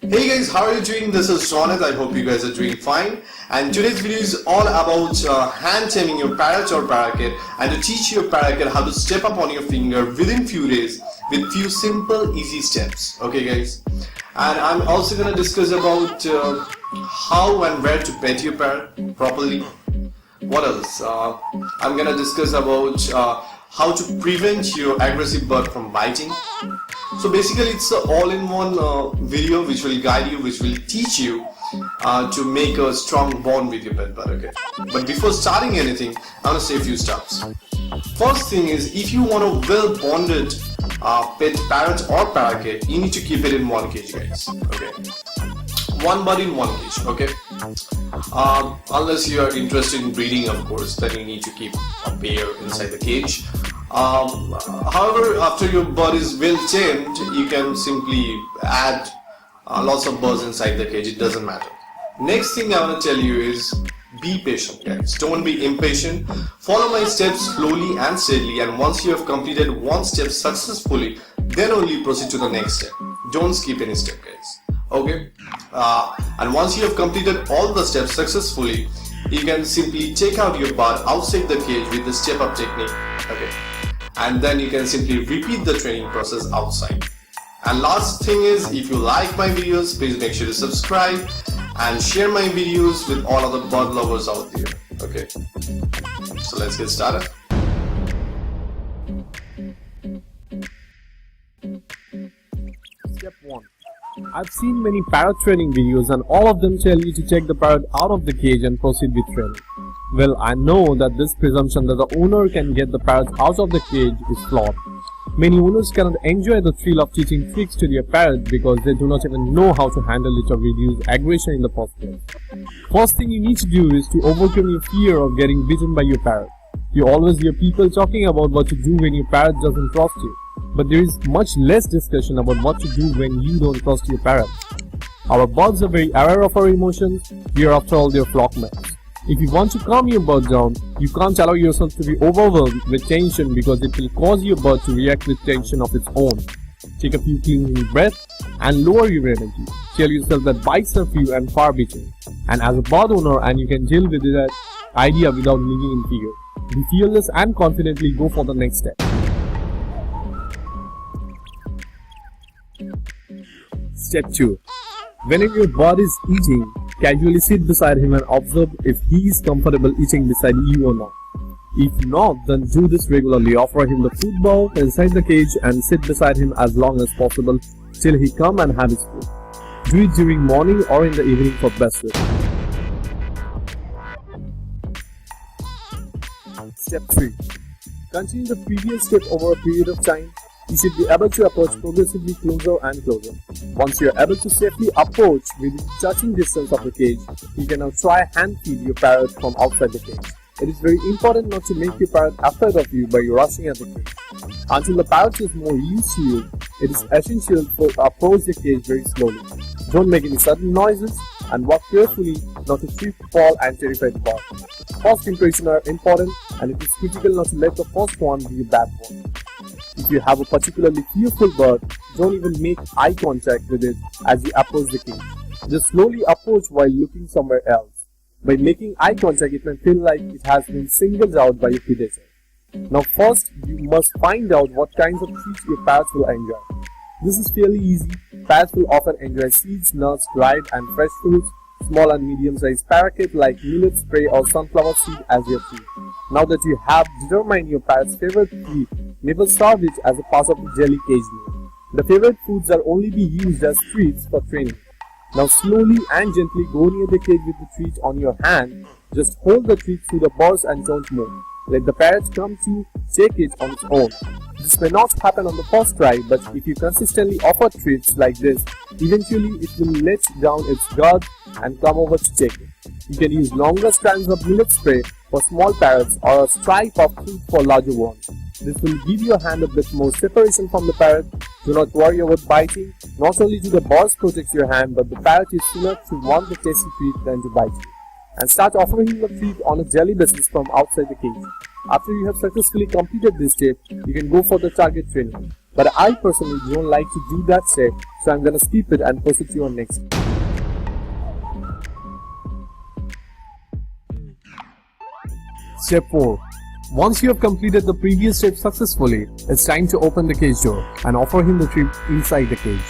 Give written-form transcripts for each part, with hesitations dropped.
Hey guys, how are you doing? This is Jonathan. I hope you guys are doing fine. And today's video is all about hand taming your parrot or parakeet, and to teach your parakeet how to step up on your finger within few days with few simple easy steps. Okay guys, and I'm also going to discuss about how and where to pet your parrot properly. What else? I'm going to discuss about how to prevent your aggressive bird from biting. So basically it's an all-in-one video which will guide you, which will teach you to make a strong bond with your pet bird. Okay. But before starting anything, I want to say a few steps. First thing is, if you want a well-bonded pet parrot or parakeet, you need to keep it in one cage, guys. Okay. One bird in one cage. Okay. Unless you are interested in breeding, of course, then you need to keep a pair inside the cage. However, after your bird is well tamed, you can simply add lots of birds inside the cage. It doesn't matter. Next thing I want to tell you is be patient, guys. Don't be impatient. Follow my steps slowly and steadily, and once you have completed one step successfully, then only proceed to the next step. Don't skip any step, guys. Okay, and once you have completed all the steps successfully, you can simply take out your bird outside the cage with the step up technique. Okay, and then you can simply repeat the training process outside. And last thing is, if you like my videos, please make sure to subscribe and share my videos with all other bird lovers out there. Okay, so let's get started. Step 1. I've seen many parrot training videos and all of them tell you to take the parrot out of the cage and proceed with training. Well, I know that this presumption that the owner can get the parrot out of the cage is flawed. Many owners cannot enjoy the thrill of teaching tricks to their parrot because they do not even know how to handle it or reduce aggression in the first place. First thing you need to do is to overcome your fear of getting bitten by your parrot. You always hear people talking about what to do when your parrot doesn't trust you. But there is much less discussion about what to do when you don't trust your parrot. Our birds are very aware of our emotions. We are after all their flock mates. If you want to calm your bird down, you can't allow yourself to be overwhelmed with tension because it will cause your bird to react with tension of its own. Take a few clean breaths and lower your energy. Tell yourself that bites are few and far between. And as a bird owner, and you can deal with that idea without living in fear. Be fearless and confidently go for the next step. Step 2. Whenever your bird is eating, casually sit beside him and observe if he is comfortable eating beside you or not. If not, then do this regularly. Offer him the food bowl inside the cage and sit beside him as long as possible till he come and have his food. Do it during morning or in the evening for best result. Step 3. Continue the previous step over a period of time. You should be able to approach progressively closer and closer. Once you are able to safely approach within touching distance of the cage, you can now try hand feed your parrot from outside the cage. It is very important not to make your parrot afraid of you by rushing at the cage. Until the parrot is more used to you, it is essential to approach the cage very slowly. Don't make any sudden noises and walk carefully not to trip, fall and terrify the bird. First impressions are important, and it is critical not to let the first one be a bad one. If you have a particularly fearful bird, don't even make eye contact with it as you approach the cage. Just slowly approach while looking somewhere else. By making eye contact, it may feel like it has been singled out by a predator. Now first, you must find out what kinds of treats your parrots will enjoy. This is fairly easy. Parrots will often enjoy seeds, nuts, dried and fresh fruits. Small and medium-sized parakeet like millet spray or sunflower seed as your food. Now that you have determined your parrot's favorite treat, never serve it as a part of the jelly cage meal. The favorite foods are only be used as treats for training. Now slowly and gently go near the cage with the treat on your hand. Just hold the treat through the bars and don't move. Let the parrot come to take it on its own. This may not happen on the first try, but if you consistently offer treats like this, eventually it will let down its guard and come over to take it. You can use longer strands of millet spray for small parrots or a stripe of fruit for larger ones. This will give your hand a bit more separation from the parrot. Do not worry about biting. Not only do the bars protect your hand, but the parrot is sooner to want the tasty treat than to bite you. And start offering him the treat on a jelly basis from outside the cage. After you have successfully completed this step, you can go for the target training. But I personally don't like to do that step, so I'm gonna skip it and proceed to our next. Step 4. Once you have completed the previous step successfully, it's time to open the cage door and offer him the treat inside the cage.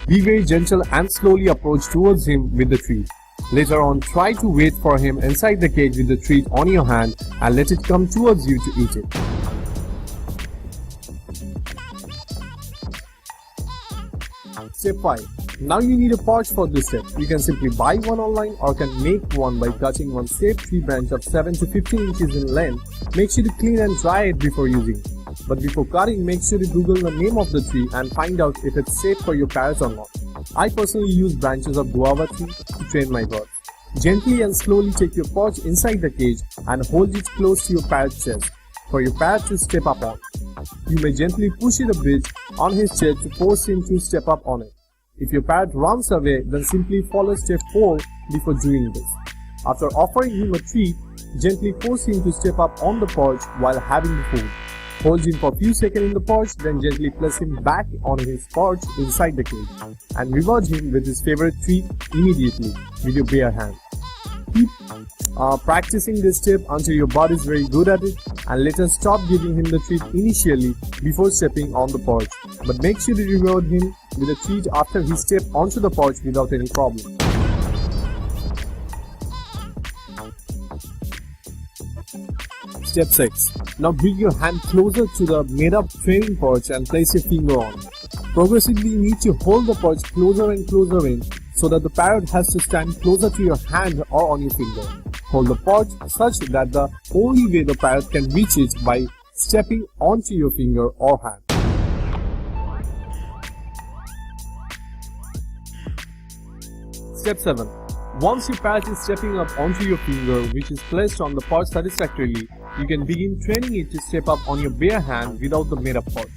Be very gentle and slowly approach towards him with the treat. Later on, try to wait for him inside the cage with the treat on your hand and let it come towards you to eat it. Step 5. Now you need a pouch for this step. You can simply buy one online or can make one by cutting one safe tree branch of 7 to 15 inches in length. Make sure to clean and dry it before using it. But before cutting, make sure to Google the name of the tree and find out if it's safe for your parrot or not. I personally use branches of guava tree to train my birds. Gently and slowly take your pouch inside the cage and hold it close to your parrot's chest for your parrot to step up on. You may gently push it a bit on his chest to force him to step up on it. If your parrot runs away, then simply follow step 4 before doing this. After offering him a treat, gently force him to step up on the pouch while having the food. Hold him for a few seconds in the pouch, then gently place him back on his pouch inside the cage and reward him with his favorite treat immediately with your bare hand. Keep practicing this step until your bird is very good at it, and later stop giving him the treat initially before stepping on the pouch. But make sure to reward him with a treat after he steps onto the pouch without any problem. Step 6. Now bring your hand closer to the made-up training pouch and place your finger on it. Progressively you need to hold the pouch closer and closer in so that the parrot has to stand closer to your hand or on your finger. Hold the pouch such that the only way the parrot can reach it by stepping onto your finger or hand. Step 7. Once your parrot is stepping up onto your finger, which is placed on the pouch satisfactorily, you can begin training it to step up on your bare hand without the made-up pouch.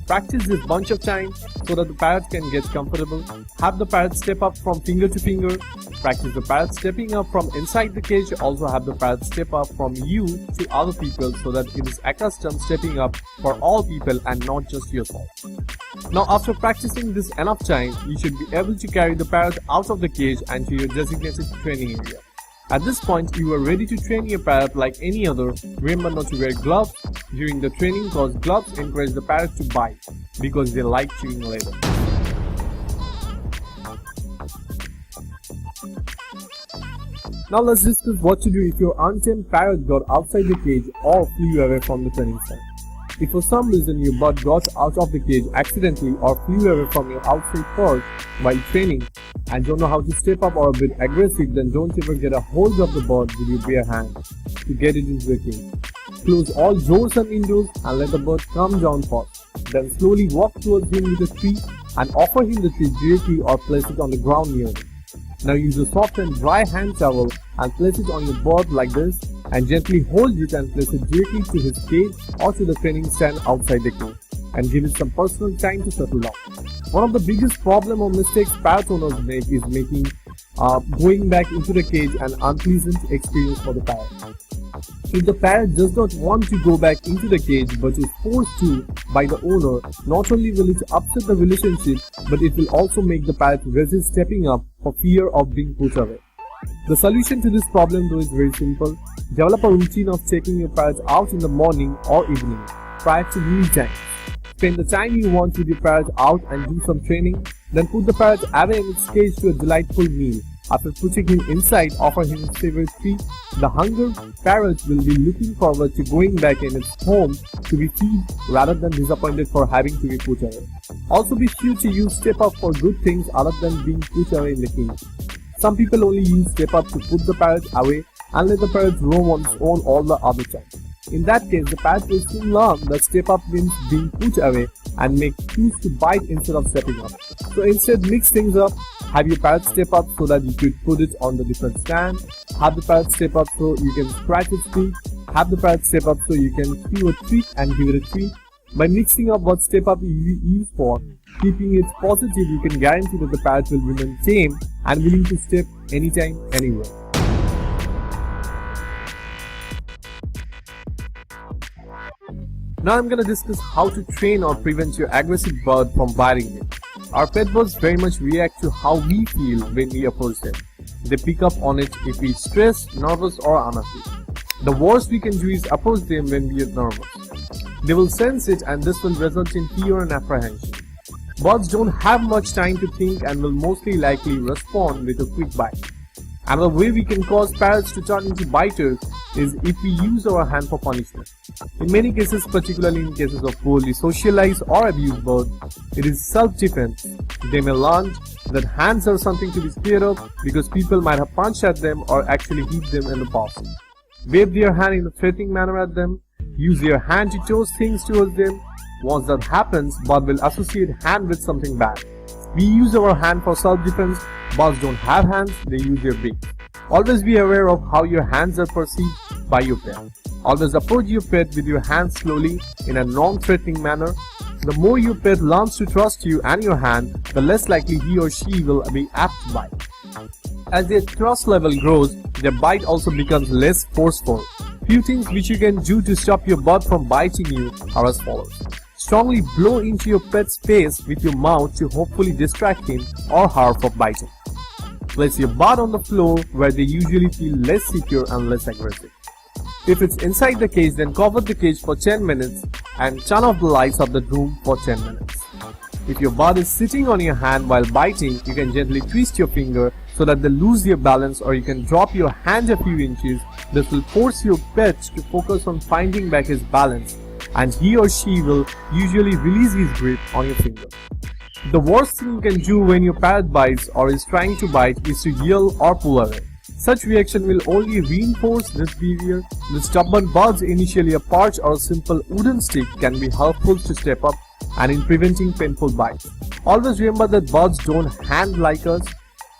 Practice this bunch of times so that the parrot can get comfortable. Have the parrot step up from finger to finger. Practice the parrot stepping up from inside the cage. Also have the parrot step up from you to other people so that it is accustomed stepping up for all people and not just yourself. Now after practicing this enough time, you should be able to carry the parrot out of the cage and to your designated training area. At this point, you are ready to train your parrot like any other. Remember not to wear gloves during the training because gloves encourage the parrot to bite because they like chewing leather. Now let's discuss what to do if your untamed parrot got outside the cage or flew away from the training site. If for some reason your bird got out of the cage accidentally or flew away from your outside perch while training and don't know how to step up or a bit aggressive, then don't ever get a hold of the bird with your bare hand to get it into the cage. Close all doors and windows and let the bird come down first. Then slowly walk towards him with a treat and offer him the treat directly or place it on the ground near him. Now use a soft and dry hand towel and place it on your bird like this and gently hold it and place it directly to his cage or to the training stand outside the cage and give it some personal time to settle down. One of the biggest problem or mistakes parrot owners make is going back into the cage an unpleasant experience for the parrot. If the parrot does not want to go back into the cage but is forced to by the owner, not only will it upset the relationship, but it will also make the parrot resist stepping up for fear of being put away. The solution to this problem though is very simple. Develop a routine of taking your parrot out in the morning or evening prior to meal time. Spend the time you want with your parrot out and do some training, then put the parrot away in its cage to a delightful meal. After putting him inside, offer him his favorite treat. The hungry parrot will be looking forward to going back in its home to be fed rather than disappointed for having to be put away. Also be sure to use step up for good things other than being put away in the cage. Some people only use step up to put the parrot away and let the parrot roam on its own all the other time. In that case, the parrot will soon learn that step up means being put away and may choose to bite instead of stepping up. So instead, mix things up. Have your parrot step up so that you could put it on the different stand. Have the parrot step up so you can scratch its feet. Have the parrot step up so you can chew a treat and give it a treat. By mixing up what step up you use for, keeping it positive, you can guarantee that the parrot will remain tame and willing to step anytime, anywhere. Now I'm gonna discuss how to train or prevent your aggressive bird from biting you. Our pet birds very much react to how we feel when we approach them. They pick up on it if we are stressed, nervous or unhappy. The worst we can do is approach them when we are nervous. They will sense it and this will result in fear and apprehension. Birds don't have much time to think and will mostly likely respond with a quick bite. Another way we can cause parrots to turn into biters is if we use our hand for punishment. In many cases, particularly in cases of poorly socialized or abused birds, it is self-defense. They may learn that hands are something to be scared of because people might have punched at them or actually hit them in the past. Wave their hand in a threatening manner at them. Use your hand to toss things towards them. Once that happens, bird will associate hand with something bad. We use our hand for self-defense. Birds don't have hands, they use their beak. Always be aware of how your hands are perceived by your pet. Always approach your pet with your hands slowly in a non-threatening manner. The more your pet learns to trust you and your hand, the less likely he or she will be apt to bite. As their trust level grows, their bite also becomes less forceful. Few things which you can do to stop your bird from biting you are as follows. Strongly blow into your pet's face with your mouth to hopefully distract him or her from biting. Place your bird on the floor where they usually feel less secure and less aggressive. If it's inside the cage, then cover the cage for 10 minutes and turn off the lights of the room for 10 minutes. If your bird is sitting on your hand while biting, you can gently twist your finger so that they lose their balance, or you can drop your hand a few inches. This will force your pet to focus on finding back his balance, and he or she will usually release his grip on your finger. The worst thing you can do when your parrot bites or is trying to bite is to yell or pull away. Such reaction will only reinforce this behavior. With stubborn birds, initially a perch or a simple wooden stick can be helpful to step up and in preventing painful bites. Always remember that birds don't hand like us.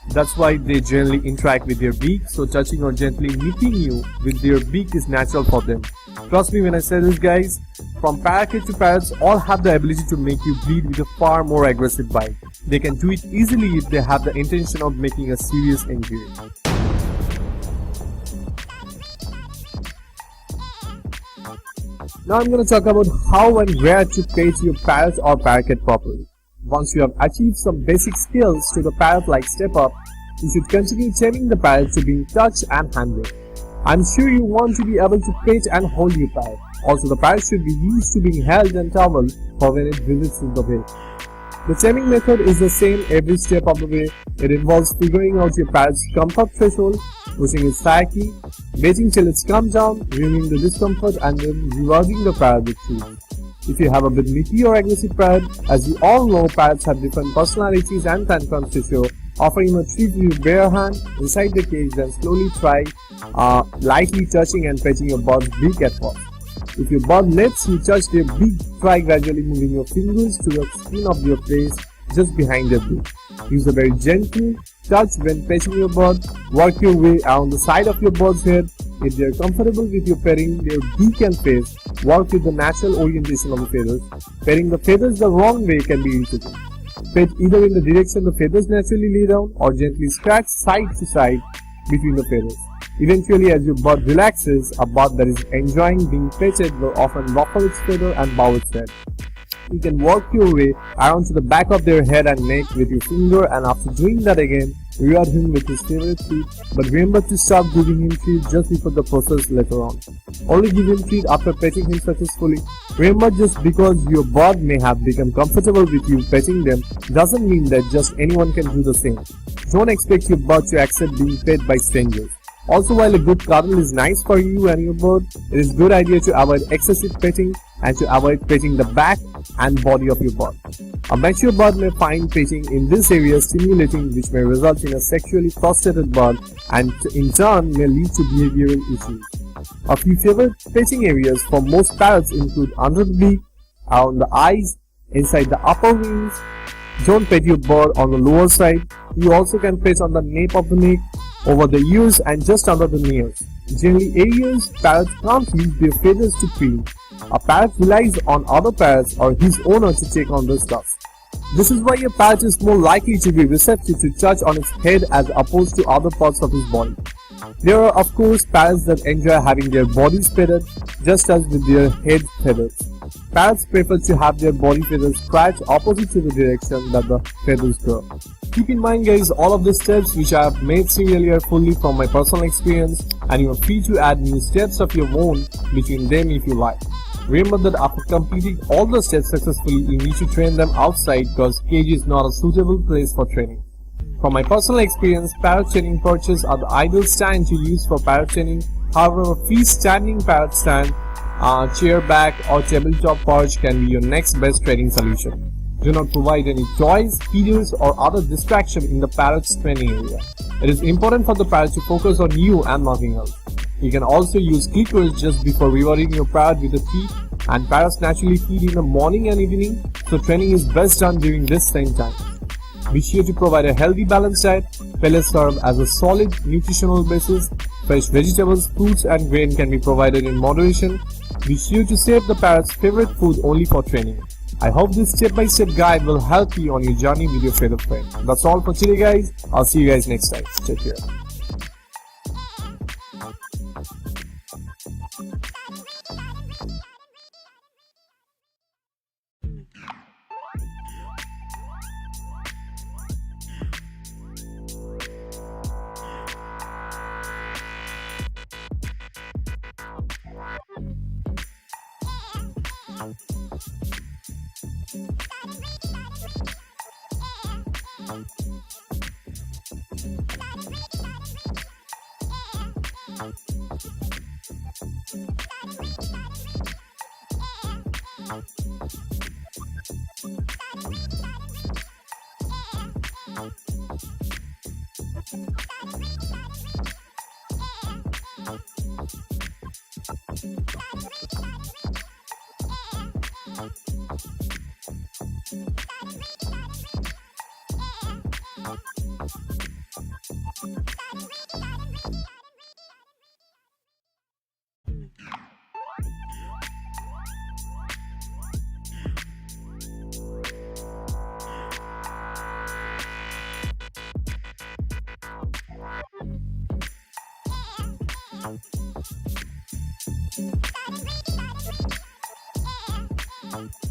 That's why they generally interact with their beak, so touching or gently nipping you with their beak is natural for them. Trust me when I say this, guys. From parakeet to parrots, all have the ability to make you bleed with a far more aggressive bite. They can do it easily if they have the intention of making a serious injury. Now I'm going to talk about how and where to pet your parrot or parakeet properly. Once you have achieved some basic skills to the parrot-like step up, you should continue taming the parrot to being touched and handled. I'm sure you want to be able to pet and hold your parrot. Also, the parrot should be used to being held and toweled for when it visits in the way. The taming method is the same every step of the way. It involves figuring out your parrot's comfort threshold, pushing its psyche, waiting till it's calmed down, removing the discomfort, and then rewarding the parrot with treats. If you have a bit nippy or aggressive parrot, as you all know, parrots have different personalities and tantrums to show. Offer him a treat with your bare hand inside the cage, then slowly try lightly touching and petting your bird's beak at first. If your bird lets you touch their beak, try gradually moving your fingers to the skin of their face just behind their beak. Use a very gentle touch when petting your bird. Work your way around the side of your bird's head. If they are comfortable with you petting their beak and face, work with the natural orientation of the feathers. Petting the feathers the wrong way can be irritating. Pet either in the direction the feathers naturally lay down or gently scratch side to side between the feathers. Eventually, as your bird relaxes, a bird that is enjoying being petted will often ruffle its feather and bow its head. You can work your way around to the back of their head and neck with your finger, and after doing that again, reward him with his favorite treat, but remember to stop giving him treat just before the process later on. Only give him treat after petting him successfully. Remember, just because your bird may have become comfortable with you petting them doesn't mean that just anyone can do the same. Don't expect your bird to accept being pet by strangers. Also, while a good cuddle is nice for you and your bird, it is a good idea to avoid excessive petting and to avoid petting the back and body of your bird. A mature bird may find petting in this area stimulating, which may result in a sexually frustrated bird and in turn may lead to behavioral issues. A few favorite petting areas for most parrots include under the beak, around the eyes, inside the upper wings. Don't pet your bird on the lower side. You also can pet on the nape of the neck, over the ears and just under the nails. Generally areas parrots can't use their feathers to preen. A parrot relies on other parrots or his owner to take on this task. This is why a parrot is more likely to be receptive to touch on its head as opposed to other parts of his body. There are of course parrots that enjoy having their bodies petted just as with their head feathers. Parrots prefer to have their body feathers scratched opposite to the direction that the feathers grow. Keep in mind guys, all of the steps which I have made serially are fully from my personal experience, and you are free to add new steps of your own between them if you like. Remember that after completing all the steps successfully, you need to train them outside because cage is not a suitable place for training. From my personal experience, parrot training perches are the ideal stand to use for parrot training. However, a freestanding parrot stand, chair back or tabletop perch can be your next best training solution. Do not provide any toys, feeders or other distraction in the parrot's training area. It is important for the parrot to focus on you and nothing else. You can also use clickers just before rewarding your parrot with a treat, and parrots naturally feed in the morning and evening, so training is best done during this same time. Be sure to provide a healthy balanced diet. Pellets serve as a solid nutritional basis. Fresh vegetables, fruits and grain can be provided in moderation. Be sure to save the parrot's favorite food only for training. I hope this step-by-step guide will help you on your journey with your feather friend. That's all for today guys. I'll see you guys next time. Take care. Thank you.